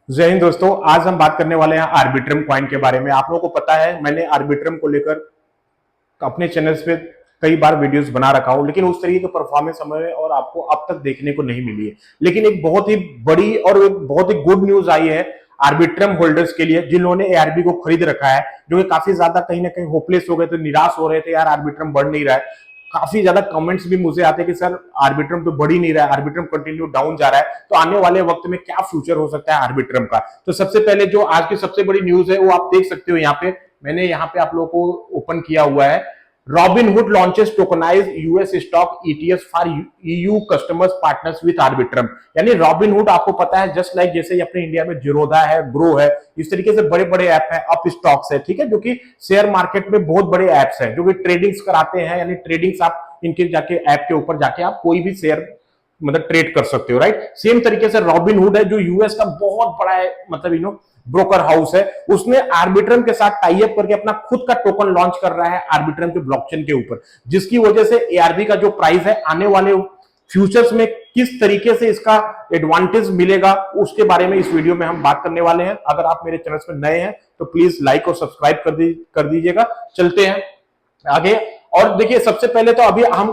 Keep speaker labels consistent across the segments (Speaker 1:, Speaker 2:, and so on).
Speaker 1: जय हिंद दोस्तों। आज हम बात करने वाले हैं आर्बिट्रम कॉइन के बारे में। आप लोगों को पता है मैंने आर्बिट्रम को लेकर अपने चैनल्स पे कई बार वीडियोस बना रखा हूं, लेकिन उस तरीके की परफॉर्मेंस हमें और आपको अब तक देखने को नहीं मिली है। लेकिन एक बहुत ही बड़ी और एक बहुत ही गुड न्यूज आई है आर्बिट्रम होल्डर्स के लिए, जिन्होंने एआरबी को खरीद रखा है, जो कि काफी ज्यादा कहीं ना कहीं होपलेस हो गए थे, निराश हो रहे थे, यार आर्बिट्रम बढ़ नहीं रहा है। काफी ज्यादा कमेंट्स भी मुझे आते हैं कि सर आर्बिट्रम तो बढ़ ही नहीं रहा है, आर्बिट्रम कंटिन्यू डाउन जा रहा है, तो आने वाले वक्त में क्या फ्यूचर हो सकता है आर्बिट्रम का। तो सबसे पहले जो आज की सबसे बड़ी न्यूज है वो आप देख सकते हो यहाँ पे, मैंने यहाँ पे आप लोगों को ओपन किया हुआ है। Robinhood launches tokenized US stock ETFs for EU customers partners with Arbitrum। यानी Robinhood आपको पता है जस्ट लाइक जैसे अपने इंडिया में जीरोधा है, ग्रो है, इस तरीके से बड़े बड़े ऐप है, अप स्टॉक्स है, ठीक है, जो कि शेयर मार्केट में बहुत बड़े ऐप्स है जो कि ट्रेडिंग्स कराते हैं। यानी ट्रेडिंग्स आप इनके जाके ऐप के ऊपर जाके आप कोई भी शेयर मतलब ट्रेड कर सकते हो, राइट। सेम तरीके से रॉबिनहुड है जो यूएस का बहुत बड़ा है, मतलब ब्रोकर हाउस है, उसने आर्बिट्रम के साथ टाई अप करके अपना खुद का टोकन लॉन्च कर रहा है आर्बिट्रम के ब्लॉकचेन के ऊपर, जिसकी वजह से एआरबी का जो प्राइस है आने वाले फ्यूचर्स में किस तरीके से इसका एडवांटेज मिलेगा उसके बारे में इस वीडियो में हम बात करने वाले हैं। अगर आप मेरे चैनल पर नए हैं तो प्लीज लाइक और सब्सक्राइब कर दीजिएगा। चलते हैं आगे। और देखिए सबसे पहले तो अभी हम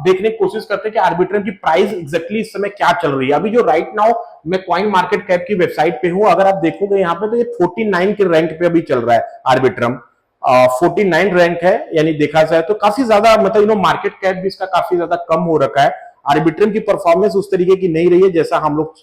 Speaker 1: देखने की कोशिश करते हैं कि आर्बिट्रम की प्राइस एग्जैक्टली इस समय क्या चल रही है। अभी जो राइट नाउ मैं कॉइन मार्केट कैप की वेबसाइट पे हूं, अगर आप देखोगे यहाँ पे तो ये 49 के रैंक पे अभी चल रहा है आर्बिट्रम। 49 रैंक है, यानी देखा जाए तो काफी ज्यादा मतलब मार्केट कैप भी इसका काफी ज्यादा कम हो रखा है। आर्बिट्रम की परफॉर्मेंस उस तरीके की नहीं रही है जैसा हम लोग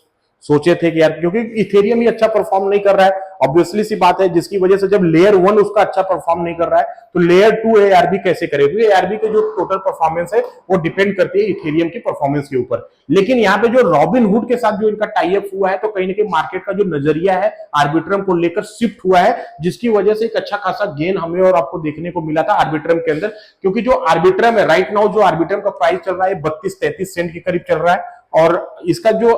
Speaker 1: सोचे थे कि यार, क्योंकि इथेरियम ही अच्छा परफॉर्म नहीं कर रहा है, ऑब्वियसली सी बात है, जिसकी वजह से जब लेयर 1 उसका अच्छा परफॉर्म नहीं कर रहा है तो लेयर 2 एआरबी कैसे करे। तो एआरबी के जो टोटल परफॉर्मेंस है वो डिपेंड करती है इथेरियम की परफॉर्मेंस के ऊपर। लेकिन यहाँ पे जो रॉबिनहुड के साथ जो इनका टाई अप हुआ है, तो कहीं ना कहीं मार्केट का जो नजरिया है आर्बिट्रम को लेकर शिफ्ट हुआ है, जिसकी वजह से एक अच्छा खासा गेन हमें और आपको देखने को मिला था आर्बिट्रम के अंदर। क्योंकि जो आर्बिट्रम है राइट नाउ, जो आर्बिट्रम का प्राइस चल रहा है 32-33 सेंट के करीब चल रहा है, और इसका जो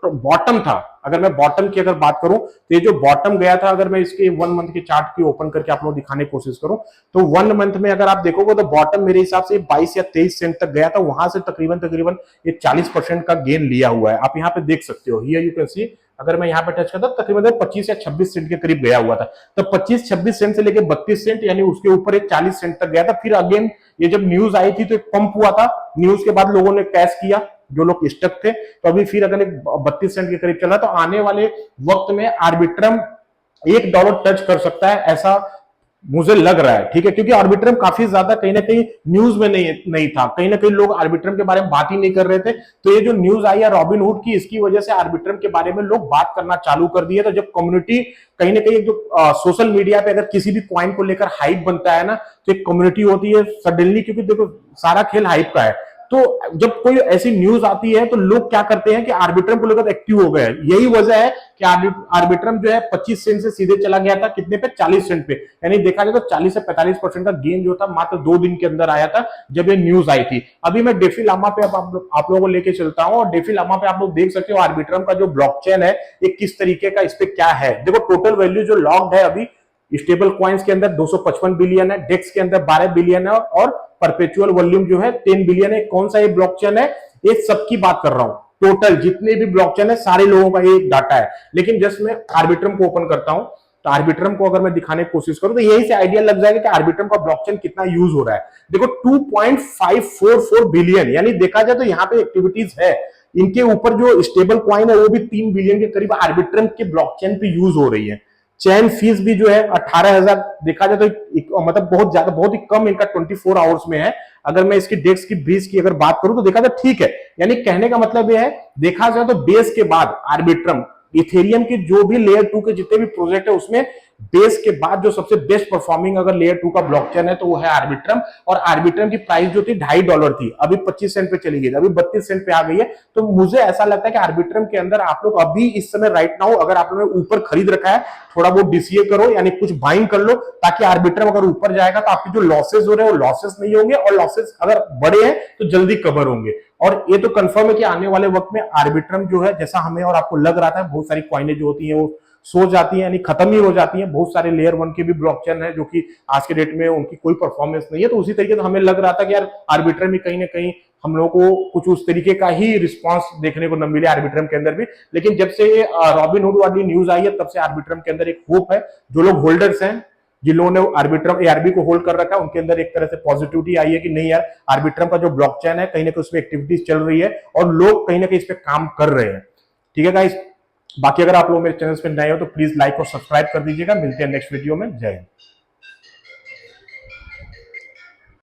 Speaker 1: बॉटम था, अगर मैं बॉटम की अगर बात करूं तो ये जो बॉटम गया था, अगर मैं इसके 1 मंथ के चार्ट की ओपन करके आप लोग दिखाने की कोशिश करूं तो 1 मंथ में अगर आप देखोगे तो बॉटम मेरे हिसाब से 22 या 23 सेंट तक गया था, वहां से तकरीबन ये 40% का गेन लिया हुआ है। आप यहाँ पे देख सकते हो, हियर यू कैन सी, अगर मैं यहाँ पे टच करता तकरीबन 25 या 26 सेंट के करीब गया हुआ था। तो 25-26 सेंट से लेकर 32 सेंट, यानी उसके ऊपर एक 40 सेंट तक गया था। फिर अगेन ये जब न्यूज आई थी तो एक पंप हुआ था, न्यूज के बाद लोगों ने कैश किया जो लोग स्टक थे, तो अभी फिर अगर 32 सेंट के करीब चला, तो आने वाले वक्त में आर्बिट्रम $1 टच कर सकता है, ऐसा मुझे लग रहा है, ठीक है। क्योंकि आर्बिट्रम काफी ज्यादा कहीं ना कहीं न्यूज में नहीं था, कहीं ना कहीं लोग आर्बिट्रम के बारे में बात ही नहीं कर रहे थे। तो ये जो न्यूज आई है रॉबिनहुड की, इसकी वजह से आर्बिट्रम के बारे में लोग बात करना चालू कर दिए। तो जब कम्युनिटी कहीं ना कहीं जो सोशल मीडिया पे अगर किसी भी कॉइन को लेकर हाइप बनता है ना, तो एक कम्युनिटी होती है सडनली, क्योंकि देखो सारा खेल हाइप का है। तो जब कोई ऐसी न्यूज आती है तो लोग क्या करते हैं कि आर्बिट्रम को लेकर एक्टिव हो गए। यही वजह है कि आर्बिट्रम जो है 25 सेंट से सीधे चला गया था कितने पे, 40 सेंट पे। यानी देखा जाए तो 40 से 45% का गेन जो था मात्र 2 दिन के अंदर आया था जब ये न्यूज आई थी। अभी मैं डेफी लामा पे आप लोगों को लेके चलता हूं, और डेफी लामा पे आप लोग देख सकते हो आर्बिट्रम का जो ब्लॉकचेन है ये किस तरीके का, इस पे क्या है। देखो टोटल वैल्यू जो लॉग्ड है अभी स्टेबल कॉइन्स के अंदर 255 बिलियन है, डेक्स के अंदर 12 बिलियन है, और परपेचुअल वॉल्यूम जो है 10 बिलियन है। कौन सा ये ब्लॉकचेन है, ये सबकी बात कर रहा हूं, टोटल जितने भी ब्लॉकचेन है सारे लोगों का ये डाटा है। लेकिन जस्ट मैं आर्बिट्रम को ओपन करता हूं, तो आर्बिट्रम को अगर मैं दिखाने की कोशिश करूं तो यही से आइडिया लग जाएगा कि आर्बिट्रम का ब्लॉकचेन कितना यूज हो रहा है। देखो 2.544 बिलियन, यानी देखा जाए तो यहाँ पे एक्टिविटीज है। इनके ऊपर जो स्टेबल कॉइन है वो भी 3 बिलियन के करीब आर्बिट्रम के ब्लॉकचेन पे यूज हो रही है। चैन फीस भी जो है 18,000 देखा जाए तो मतलब बहुत ज्यादा, बहुत ही कम इनका 24 आवर्स में है। अगर मैं इसकी डेक्स की ब्रीज की अगर बात करूं तो देखा जाए ठीक है, यानी कहने का मतलब यह है देखा जाए तो बेस के बाद आर्बिट्रम इथेरियम के जो भी लेयर 2 के जितने भी प्रोजेक्ट है उसमें बेस के बाद जो सबसे बेस्ट परफॉर्मिंग अगर लेयर 2 का ब्लॉकचेन है तो वो है आर्बिट्रम। और आर्बिट्रम की प्राइस जो थी $2.5 थी, अभी 25 सेंट पे चली गई, अभी 32 सेंट पे आ गई है। तो मुझे ऐसा लगता है कि आर्बिट्रम के अंदर आप लोग अभी इस समय राइट नाउ अगर आप लोगों ने ऊपर खरीद रखा है, थोड़ा बहुत डीसीए करो, यानी कुछ बाइंग कर लो, ताकि आर्बिट्रम अगर ऊपर जाएगा तो आपके जो लॉसेस हो रहे हैं वो लॉसेस नहीं होंगे, और लॉसेस अगर बड़े हैं तो जल्दी कवर होंगे। और ये तो कंफर्म है कि आने वाले वक्त में आर्बिट्रम जो है, जैसा हमें और आपको लग रहा था, बहुत सारी कॉइनें जो होती है वो सो जाती है, यानी खत्म ही हो जाती है। बहुत सारे लेयर 1 के भी ब्लॉकचेन है जो कि आज के डेट में उनकी कोई परफॉर्मेंस नहीं है। तो उसी तरीके से हमें लग रहा था कि यार आर्बिट्रम में कहीं ना कहीं हम लोगों को कुछ उस तरीके का ही रिस्पांस देखने को न मिले आर्बिट्रम के अंदर भी। लेकिन जब से रॉबिनहुड वाली न्यूज आई है तब से आर्बिट्रम के अंदर एक होप है। जो लोग होल्डर्स हैं, जिन लोगों ने आर्बिट्रम एआरबी को होल्ड कर रखा है, उनके अंदर एक तरह से पॉजिटिविटी आई है कि नहीं यार, आर्बिट्रम का जो ब्लॉकचेन है कहीं ना कहीं उसमें एक्टिविटीज चल रही है और लोग कहीं ना कहीं इस पे काम कर रहे हैं। ठीक है गाइस, बाकी अगर आप लोग मेरे चैनल पे नए हो तो प्लीज लाइक और सब्सक्राइब कर दीजिएगा। मिलते हैं नेक्स्ट वीडियो में। जय हिंद।